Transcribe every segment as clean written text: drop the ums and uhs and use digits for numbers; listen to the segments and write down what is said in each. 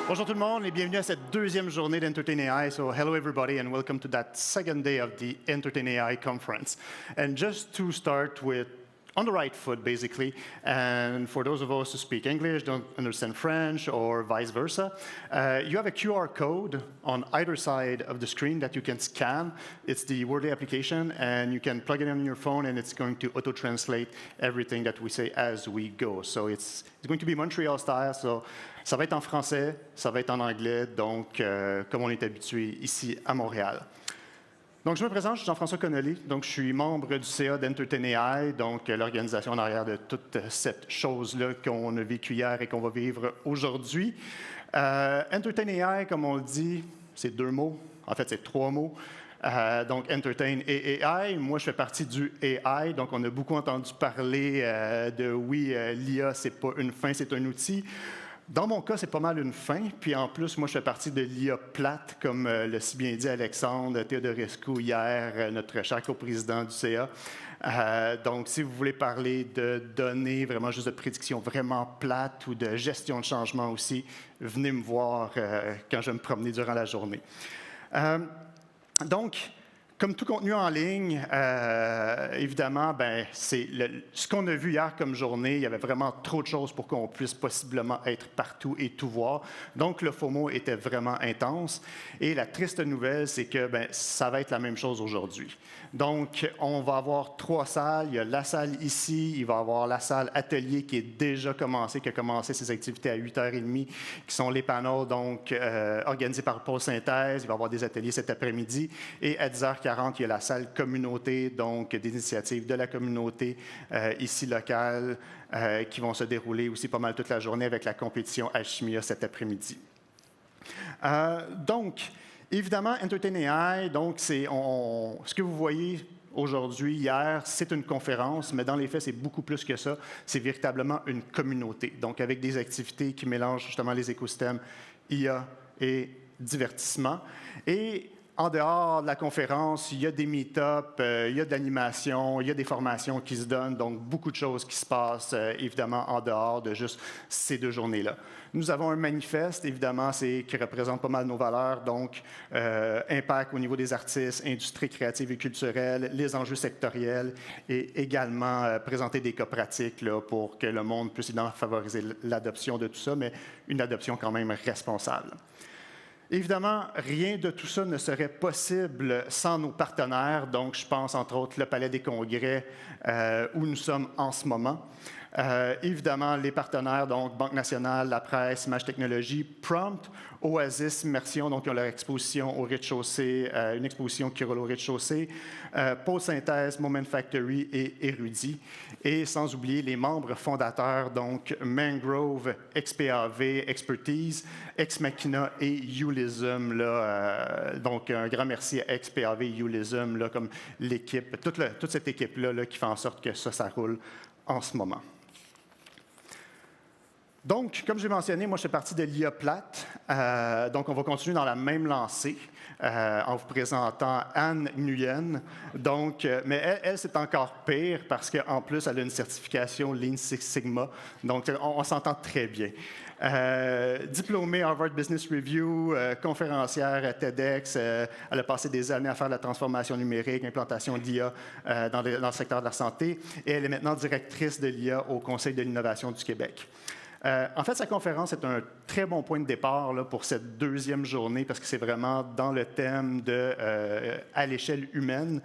Bonjour tout le monde et bienvenue à cette deuxième journée d'Entertain AI. So hello everybody and welcome to that second day of the Entertain AI conference. And just to start with on the right foot, basically, and for those of us who speak English, don't understand French, or vice versa, you have a QR code on either side of the screen that you can scan. It's the Wordly application, and you can plug it in on your phone, and it's going to auto-translate everything that we say as we go. So it's going to be Montreal style, so ça va être en français, ça va être en anglais, donc comme on est habitué ici à Montréal. Donc, je me présente, je suis Jean-François Connolly, donc je suis membre du CA d'Entertain AI, donc l'organisation en arrière de toute cette chose-là qu'on a vécue hier et qu'on va vivre aujourd'hui. Entertain AI, comme on le dit, c'est deux mots, en fait c'est trois mots. Donc, Entertain et AI. Moi, je fais partie du AI, donc on a beaucoup entendu parler de, oui, l'IA, c'est pas une fin, c'est un outil. Dans mon cas, c'est pas mal une fin. Puis en plus, moi, je fais partie de l'IA plate, comme l'a si bien dit Alexandre Teodorescu hier, notre cher coprésident du CA. Donc, si vous voulez parler de données, vraiment juste de prédictions vraiment plates ou de gestion de changement aussi, venez me voir quand je vais me promener durant la journée. Donc, comme tout contenu en ligne, évidemment, ce qu'on a vu hier comme journée, il y avait vraiment trop de choses pour qu'on puisse possiblement être partout et tout voir. Donc, le FOMO était vraiment intense. Et la triste nouvelle, c'est que ça va être la même chose aujourd'hui. Donc, on va avoir trois salles. Il y a la salle ici, il va y avoir la salle atelier qui est déjà commencée, qui a commencé ses activités à 8h30, qui sont les panels donc organisés par Pôle Synthèse. Il va y avoir des ateliers cet après-midi. Et à 10h40, il y a la salle communauté, donc des initiatives de la communauté ici locale qui vont se dérouler aussi pas mal toute la journée avec la compétition Alchimia cet après-midi. Donc, évidemment, Entertain AI, donc ce que vous voyez aujourd'hui, hier, c'est une conférence, mais dans les faits, c'est beaucoup plus que ça. C'est véritablement une communauté, donc avec des activités qui mélangent justement les écosystèmes IA et divertissement. Et en dehors de la conférence, il y a des meet-ups, il y a de l'animation, il y a des formations qui se donnent, donc beaucoup de choses qui se passent, évidemment, en dehors de juste ces deux journées-là. Nous avons un manifeste, évidemment, qui représente pas mal nos valeurs, donc impact au niveau des artistes, industrie créative et culturelle, les enjeux sectoriels et également présenter des cas pratiques là, pour que le monde puisse favoriser l'adoption de tout ça, mais une adoption quand même responsable. Évidemment, rien de tout ça ne serait possible sans nos partenaires. Donc, je pense entre autres le Palais des Congrès où nous sommes en ce moment. Évidemment, les partenaires, donc Banque nationale, la presse, Image Technologies, Prompt, Oasis, Immersion, donc ils ont leur exposition au rez-de-chaussée, une exposition qui roule au rez-de-chaussée, Pôle Synthèse, Moment Factory et Érudit. Et sans oublier les membres fondateurs, donc Mangrove, XPAV, Expertise, Ex Machina et Ulism. Donc un grand merci à XPAV et Ulism, là, comme l'équipe, toute cette équipe-là qui fait en sorte que ça roule en ce moment. Donc, comme j'ai mentionné, moi, je fais partie de l'IA plate. Donc, on va continuer dans la même lancée en vous présentant Anne Nguyen. Donc, mais elle c'est encore pire parce qu'en plus, elle a une certification Lean Six Sigma. Donc, on s'entend très bien. Diplômée Harvard Business Review, conférencière TEDx. Elle a passé des années à faire de la transformation numérique, l'implantation de l'IA dans le secteur de la santé. Et elle est maintenant directrice de l'IA au Conseil de l'innovation du Québec. En fait, sa conférence est un très bon point de départ là, pour cette deuxième journée parce que c'est vraiment dans le thème à l'échelle humaine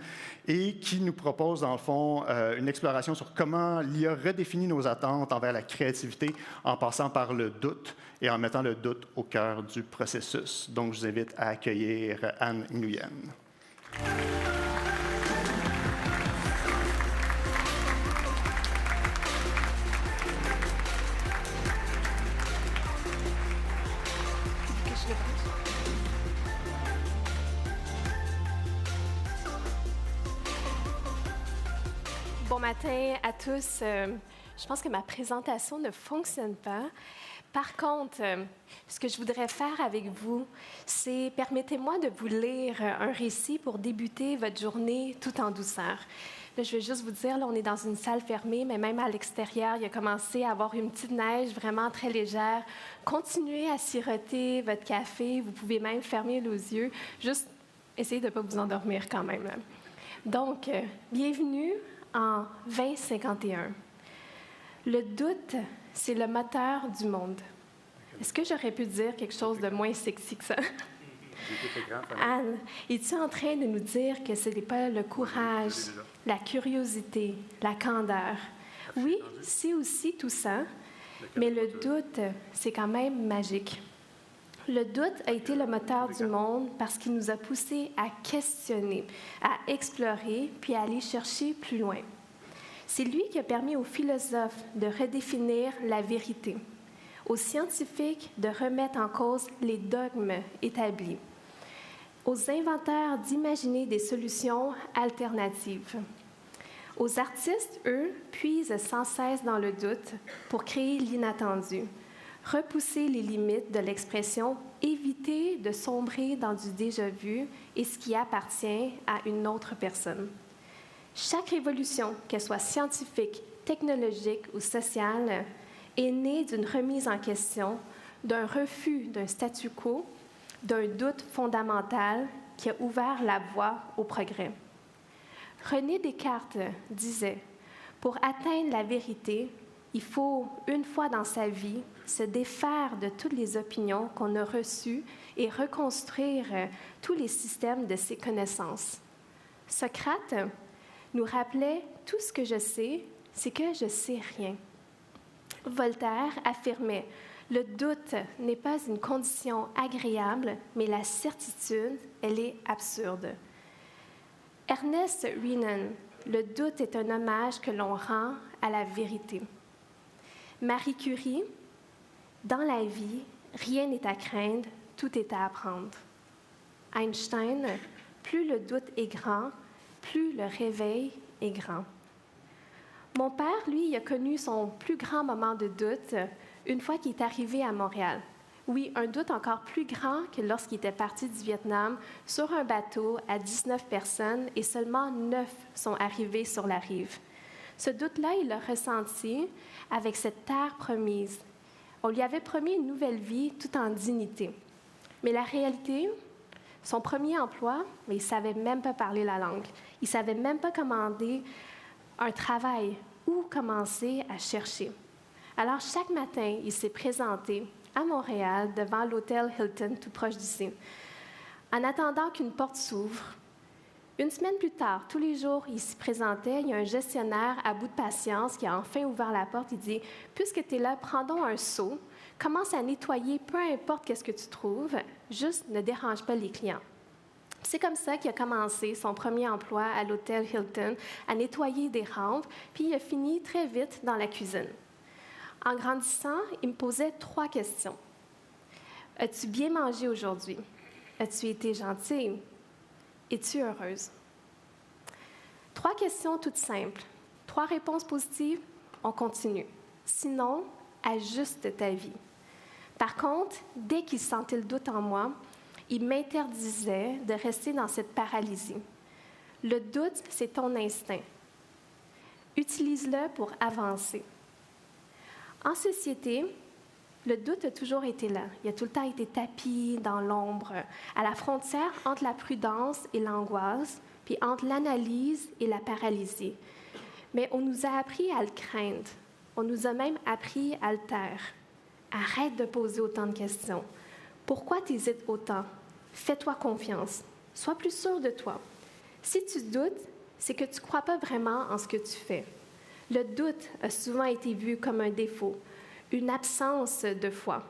et qui nous propose, dans le fond, une exploration sur comment l'IA redéfinit nos attentes envers la créativité en passant par le doute et en mettant le doute au cœur du processus. Donc, je vous invite à accueillir Anne Nguyen. Bon matin à tous. Je pense que ma présentation ne fonctionne pas Par contre, ce que je voudrais faire avec vous, c'est permettez-moi de vous lire un récit pour débuter votre journée tout en douceur. Là, je vais juste vous dire, là, on est dans une salle fermée, mais même à l'extérieur, il a commencé à avoir une petite neige vraiment très légère. Continuez à siroter votre café. Vous pouvez même fermer les yeux. Juste essayez de ne pas vous endormir quand même. Donc, bienvenue en 2051. Le doute, c'est le moteur du monde. Est-ce que j'aurais pu dire quelque chose de moins sexy que ça? Anne, es-tu en train de nous dire que ce n'est pas le courage, la curiosité, la candeur? Oui, c'est aussi tout ça, mais le doute, c'est quand même magique. Le doute a été le moteur du monde parce qu'il nous a poussés à questionner, à explorer, puis à aller chercher plus loin. C'est lui qui a permis aux philosophes de redéfinir la vérité, aux scientifiques de remettre en cause les dogmes établis, aux inventeurs d'imaginer des solutions alternatives. Aux artistes, eux, puisent sans cesse dans le doute pour créer l'inattendu, repousser les limites de l'expression, éviter de sombrer dans du déjà-vu et ce qui appartient à une autre personne. Chaque révolution, qu'elle soit scientifique, technologique ou sociale, est née d'une remise en question, d'un refus d'un statu quo, d'un doute fondamental qui a ouvert la voie au progrès. René Descartes disait « Pour atteindre la vérité, il faut, une fois dans sa vie, se défaire de toutes les opinions qu'on a reçues et reconstruire tous les systèmes de ses connaissances. » Socrate nous rappelait « Tout ce que je sais, c'est que je sais rien. » Voltaire affirmait « Le doute n'est pas une condition agréable, mais la certitude, elle est absurde. » Ernest Renan, « Le doute est un hommage que l'on rend à la vérité. » Marie Curie, « Dans la vie, rien n'est à craindre, tout est à apprendre. » Einstein, « Plus le doute est grand, plus le réveil est grand. » Mon père, lui, il a connu son plus grand moment de doute une fois qu'il est arrivé à Montréal. Oui, un doute encore plus grand que lorsqu'il était parti du Vietnam sur un bateau à 19 personnes et seulement 9 sont arrivés sur la rive. Ce doute-là, il l'a ressenti avec cette terre promise. On lui avait promis une nouvelle vie tout en dignité. Mais la réalité, son premier emploi, mais il ne savait même pas parler la langue. Il ne savait même pas commander un travail ou commencer à chercher. Alors, chaque matin, il s'est présenté à Montréal, devant l'hôtel Hilton, tout proche d'ici, en attendant qu'une porte s'ouvre. Une semaine plus tard, tous les jours, il s'y présentait. Il y a un gestionnaire à bout de patience qui a enfin ouvert la porte. Il dit « Puisque tu es là, prends donc un seau, commence à nettoyer, peu importe qu'est-ce que tu trouves, juste ne dérange pas les clients. » C'est comme ça qu'il a commencé son premier emploi à l'hôtel Hilton, à nettoyer des rampes, puis il a fini très vite dans la cuisine. En grandissant, il me posait 3 questions. As-tu bien mangé aujourd'hui? As-tu été gentille? Es-tu heureuse? 3 questions toutes simples. 3 réponses positives, on continue. Sinon, ajuste ta vie. Par contre, dès qu'il sentait le doute en moi, il m'interdisait de rester dans cette paralysie. Le doute, c'est ton instinct. Utilise-le pour avancer. En société, le doute a toujours été là. Il a tout le temps été tapi dans l'ombre, à la frontière entre la prudence et l'angoisse, puis entre l'analyse et la paralysie. Mais on nous a appris à le craindre. On nous a même appris à le taire. Arrête de poser autant de questions. Pourquoi tu hésites autant? Fais-toi confiance. Sois plus sûr de toi. Si tu doutes, c'est que tu ne crois pas vraiment en ce que tu fais. Le doute a souvent été vu comme un défaut, une absence de foi.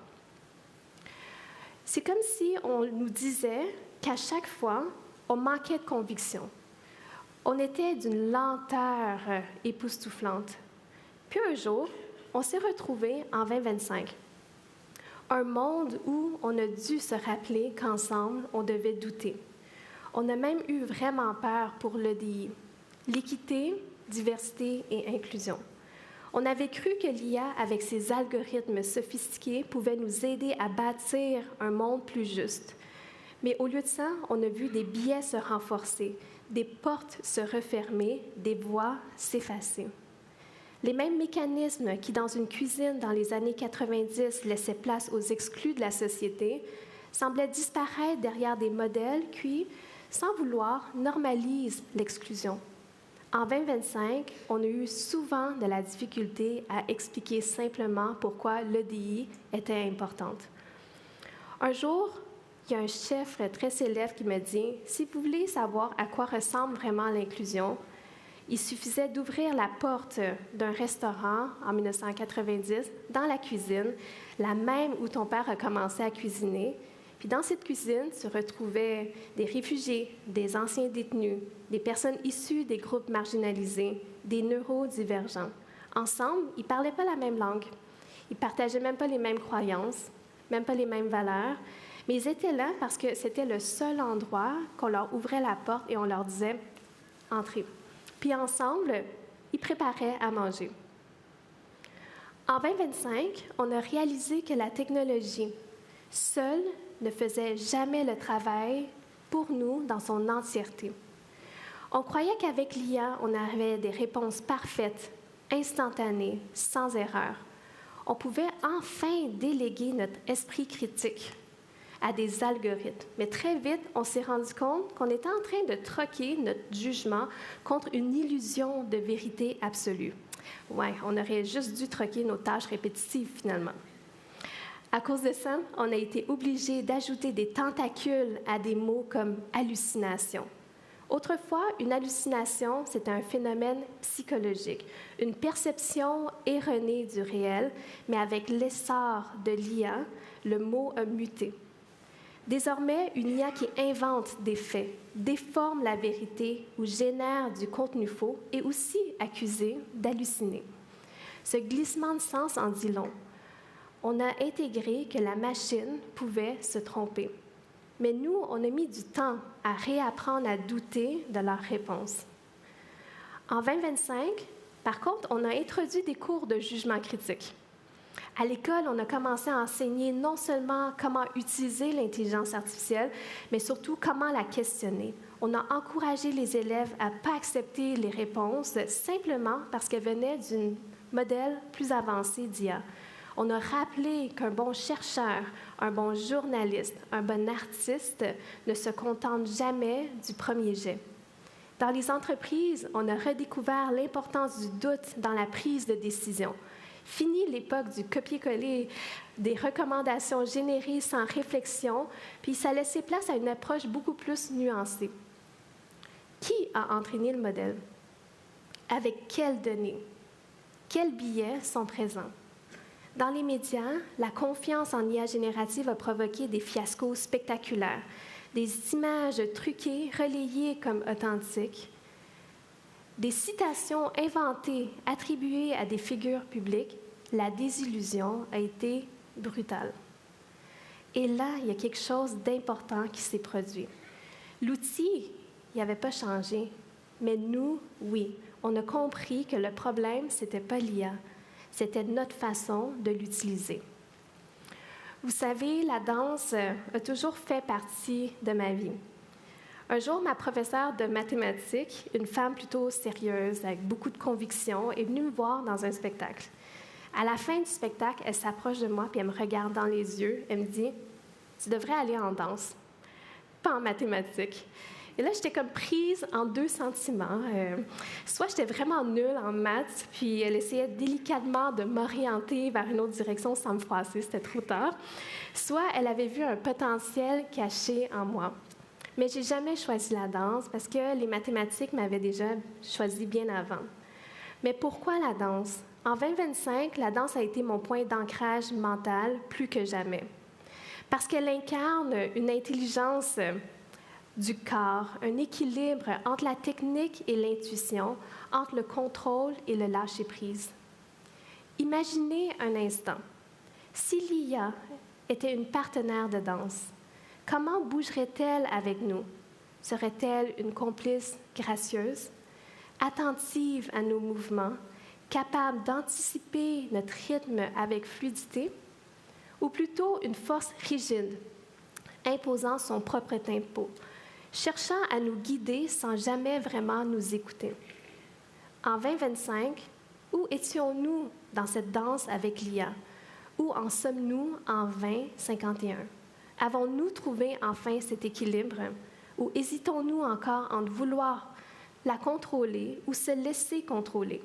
C'est comme si on nous disait qu'à chaque fois, on manquait de conviction. On était d'une lenteur époustouflante. Puis un jour, on s'est retrouvés en 2025. Un monde où on a dû se rappeler qu'ensemble, on devait douter. On a même eu vraiment peur pour l'EDI, l'équité, diversité et inclusion. On avait cru que l'IA, avec ses algorithmes sophistiqués, pouvait nous aider à bâtir un monde plus juste. Mais au lieu de ça, on a vu des biais se renforcer, des portes se refermer, des voies s'effacer. Les mêmes mécanismes qui, dans une cuisine dans les années 90, laissaient place aux exclus de la société, semblaient disparaître derrière des modèles qui, sans vouloir, normalisent l'exclusion. En 2025, on a eu souvent de la difficulté à expliquer simplement pourquoi l'EDI était importante. Un jour, il y a un chef très célèbre qui me dit « Si vous voulez savoir à quoi ressemble vraiment l'inclusion, il suffisait d'ouvrir la porte d'un restaurant en 1990 dans la cuisine, la même où ton père a commencé à cuisiner. Puis dans cette cuisine se retrouvaient des réfugiés, des anciens détenus, des personnes issues des groupes marginalisés, des neurodivergents. Ensemble, ils ne parlaient pas la même langue. Ils ne partageaient même pas les mêmes croyances, même pas les mêmes valeurs. Mais ils étaient là parce que c'était le seul endroit qu'on leur ouvrait la porte et on leur disait « Entrez ». Puis ensemble, ils préparaient à manger. En 2025, on a réalisé que la technologie, seule, ne faisait jamais le travail pour nous dans son entièreté. On croyait qu'avec l'IA, on avait des réponses parfaites, instantanées, sans erreur. On pouvait enfin déléguer notre esprit critique à des algorithmes. Mais très vite, on s'est rendu compte qu'on était en train de troquer notre jugement contre une illusion de vérité absolue. Ouais, on aurait juste dû troquer nos tâches répétitives finalement. À cause de ça, on a été obligé d'ajouter des tentacules à des mots comme hallucination. Autrefois, une hallucination, c'est un phénomène psychologique, une perception erronée du réel, mais avec l'essor de l'IA, le mot a muté. Désormais, une IA qui invente des faits, déforme la vérité ou génère du contenu faux est aussi accusée d'halluciner. Ce glissement de sens en dit long. On a intégré que la machine pouvait se tromper. Mais nous, on a mis du temps à réapprendre à douter de leurs réponses. En 2025, par contre, on a introduit des cours de jugement critique. À l'école, on a commencé à enseigner non seulement comment utiliser l'intelligence artificielle, mais surtout comment la questionner. On a encouragé les élèves à ne pas accepter les réponses simplement parce qu'elles venaient d'un modèle plus avancé d'IA. On a rappelé qu'un bon chercheur, un bon journaliste, un bon artiste ne se contentent jamais du premier jet. Dans les entreprises, on a redécouvert l'importance du doute dans la prise de décision. Fini l'époque du copier-coller, des recommandations générées sans réflexion, puis ça a laissé place à une approche beaucoup plus nuancée. Qui a entraîné le modèle? Avec quelles données? Quels biais sont présents? Dans les médias, la confiance en IA générative a provoqué des fiascos spectaculaires, des images truquées, relayées comme authentiques, des citations inventées, attribuées à des figures publiques. La désillusion a été brutale. Et là, il y a quelque chose d'important qui s'est produit. L'outil, il n'avait pas changé, mais nous, oui, on a compris que le problème, ce n'était pas l'IA. C'était notre façon de l'utiliser. Vous savez, la danse a toujours fait partie de ma vie. Un jour, ma professeure de mathématiques, une femme plutôt sérieuse, avec beaucoup de conviction, est venue me voir dans un spectacle. À la fin du spectacle, elle s'approche de moi puis elle me regarde dans les yeux. Elle me dit « Tu devrais aller en danse, pas en mathématiques. » Et là, j'étais comme prise en deux sentiments. Soit j'étais vraiment nulle en maths, puis elle essayait délicatement de m'orienter vers une autre direction sans me froisser, c'était trop tard. Soit elle avait vu un potentiel caché en moi. Mais j'ai jamais choisi la danse parce que les mathématiques m'avaient déjà choisi bien avant. Mais pourquoi la danse? En 2025, la danse a été mon point d'ancrage mental plus que jamais. Parce qu'elle incarne une intelligence du corps, un équilibre entre la technique et l'intuition, entre le contrôle et le lâcher-prise. Imaginez un instant, si l'IA était une partenaire de danse, comment bougerait-elle avec nous? Serait-elle une complice gracieuse, attentive à nos mouvements, capable d'anticiper notre rythme avec fluidité, ou plutôt une force rigide, imposant son propre tempo, cherchant à nous guider sans jamais vraiment nous écouter. En 2025, où étions-nous dans cette danse avec l'IA? Où en sommes-nous en 2051? Avons-nous trouvé enfin cet équilibre? Ou hésitons-nous encore entre vouloir la contrôler ou se laisser contrôler?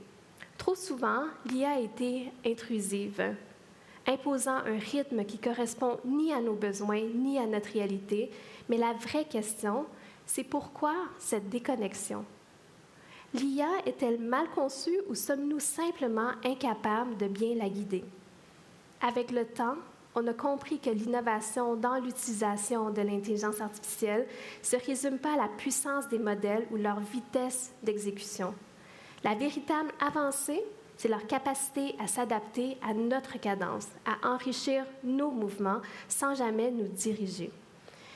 Trop souvent, l'IA a été intrusive, imposant un rythme qui correspond ni à nos besoins ni à notre réalité, mais la vraie question, c'est pourquoi cette déconnexion? L'IA est-elle mal conçue ou sommes-nous simplement incapables de bien la guider? Avec le temps, on a compris que l'innovation dans l'utilisation de l'intelligence artificielle ne se résume pas à la puissance des modèles ou leur vitesse d'exécution. La véritable avancée, c'est leur capacité à s'adapter à notre cadence, à enrichir nos mouvements sans jamais nous diriger.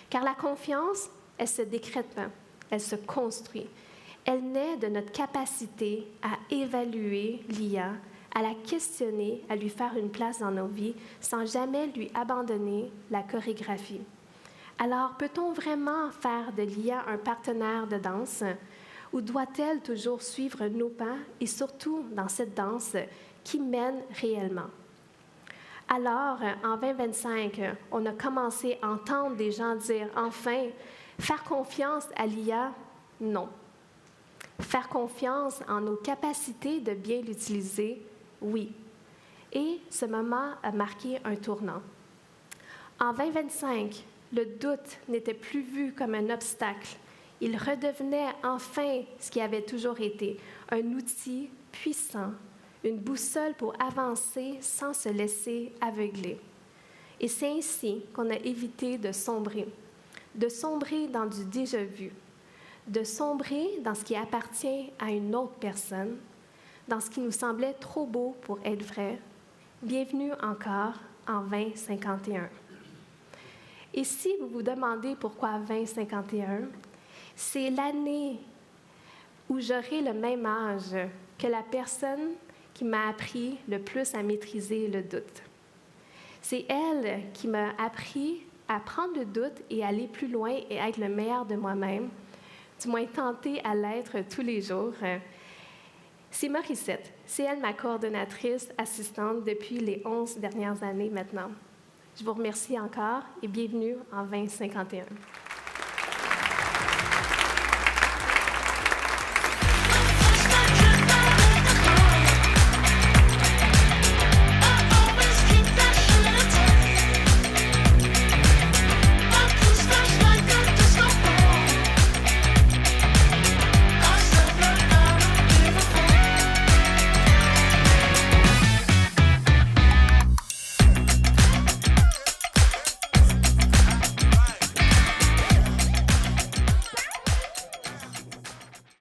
Car la confiance, elle ne se décrète pas, elle se construit. Elle naît de notre capacité à évaluer l'IA, à la questionner, à lui faire une place dans nos vies, sans jamais lui abandonner la chorégraphie. Alors, peut-on vraiment faire de l'IA un partenaire de danse, ou doit-elle toujours suivre nos pas, et surtout dans cette danse qui mène réellement? Alors, en 2025, on a commencé à entendre des gens dire « Enfin, faire confiance à l'IA, non. Faire confiance en nos capacités de bien l'utiliser, oui. » Et ce moment a marqué un tournant. En 2025, le doute n'était plus vu comme un obstacle. Il redevenait enfin ce qui avait toujours été, un outil puissant, une boussole pour avancer sans se laisser aveugler. Et c'est ainsi qu'on a évité de sombrer dans du déjà-vu, de sombrer dans ce qui appartient à une autre personne, dans ce qui nous semblait trop beau pour être vrai. Bienvenue encore en 2051. Et si vous vous demandez pourquoi 2051, c'est l'année où j'aurai le même âge que la personne qui m'a appris le plus à maîtriser le doute. C'est elle qui m'a appris à prendre le doute et aller plus loin et être le meilleur de moi-même, du moins tenter à l'être tous les jours. C'est Morissette. C'est elle ma coordonnatrice assistante depuis les 11 dernières années maintenant. Je vous remercie encore et bienvenue en 2051.